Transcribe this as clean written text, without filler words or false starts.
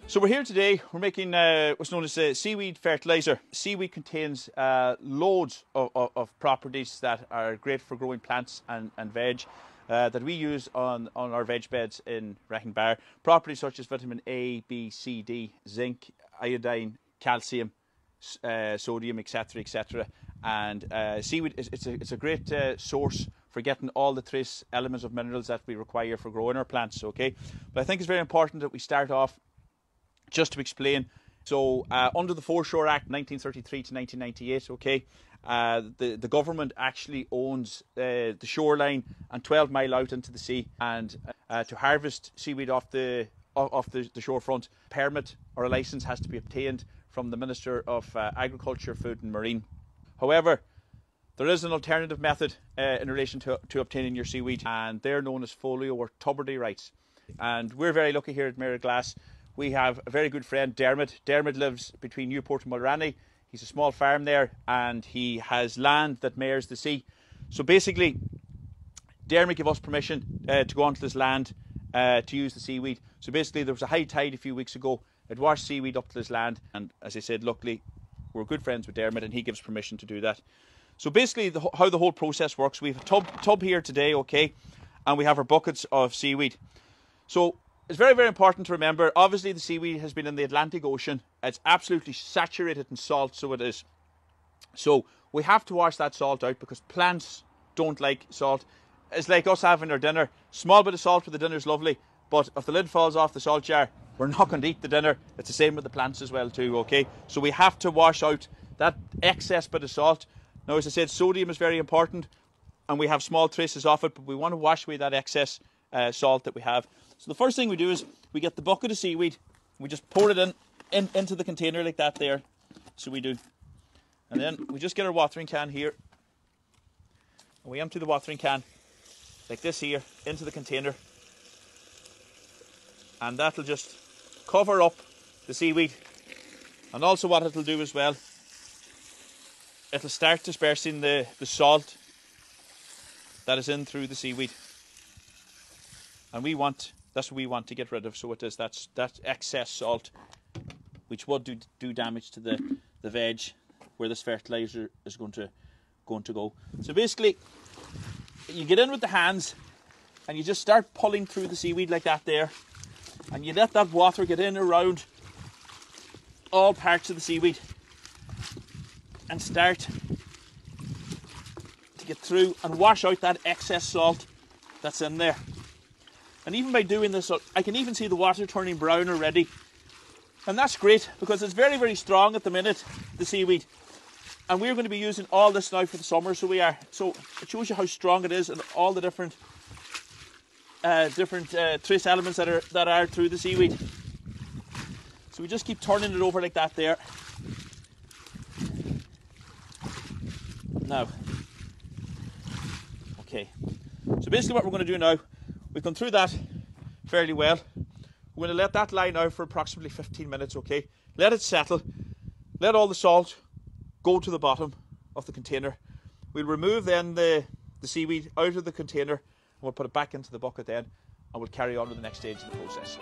So we're here today, we're making what's known as a seaweed fertiliser. Seaweed contains loads of properties that are great for growing plants and veg that we use on our veg beds in Wrecking Bar. Properties such as vitamin A, B, C, D, zinc, iodine, calcium, sodium, etc, etc. And seaweed it's a great source for getting all the trace elements of minerals that we require for growing our plants, okay? But I think it's very important that we start off just to explain. So under the Foreshore Act 1933 to 1998, okay, the government actually owns the shoreline and 12 mile out into the sea, and to harvest seaweed off the shorefront, permit or a license has to be obtained from the Minister of Agriculture, Food and Marine. However, there is an alternative method in relation to obtaining your seaweed, and they're known as folio or tuberty rights. And we're very lucky here at Mare Glass. We have a very good friend, Dermot. Dermot lives between Newport and Mulranny. He's a small farm there, and he has land that mares the sea. So basically, Dermot gave us permission to go onto this land to use the seaweed. So basically, there was a high tide a few weeks ago. It washed seaweed up to this land, and as I said, luckily, we're good friends with Dermot, and he gives permission to do that. So basically, how the whole process works, we have a tub here today, okay, and we have our buckets of seaweed. So it's very, very important to remember, obviously the seaweed has been in the Atlantic Ocean. It's absolutely saturated in salt, so it is. So we have to wash that salt out because plants don't like salt. It's like us having our dinner. Small bit of salt with the dinner is lovely, but if the lid falls off the salt jar, we're not going to eat the dinner. It's the same with the plants as well too, okay? So we have to wash out that excess bit of salt. Now, as I said, sodium is very important, and we have small traces of it, but we want to wash away that excess salt that we have. So the first thing we do is we get the bucket of seaweed, we just pour it into the container like that there. So we do. And then we just get our watering can here, and we empty the watering can like this here into the container, and that'll just cover up the seaweed. And also what it'll do as well, it'll start dispersing the salt that is in through the seaweed. And that's what we want to get rid of. So it is that excess salt, which would do damage to the veg where this fertiliser is going to go. So basically, you get in with the hands and you just start pulling through the seaweed like that there, and you let that water get in around all parts of the seaweed and start to get through and wash out that excess salt that's in there. And even by doing this, I can even see the water turning brown already. And that's great because it's very, very strong at the minute, the seaweed. And we're going to be using all this now for the summer, so we are. So it shows you how strong it is and all the different trace elements that are through the seaweed. So we just keep turning it over like that there. Now, okay. So basically what we're going to do now, we've gone through that fairly well. We're going to let that lie now for approximately 15 minutes, okay? Let it settle. Let all the salt go to the bottom of the container. We'll remove then the seaweed out of the container, and we'll put it back into the bucket then, and we'll carry on with the next stage of the process.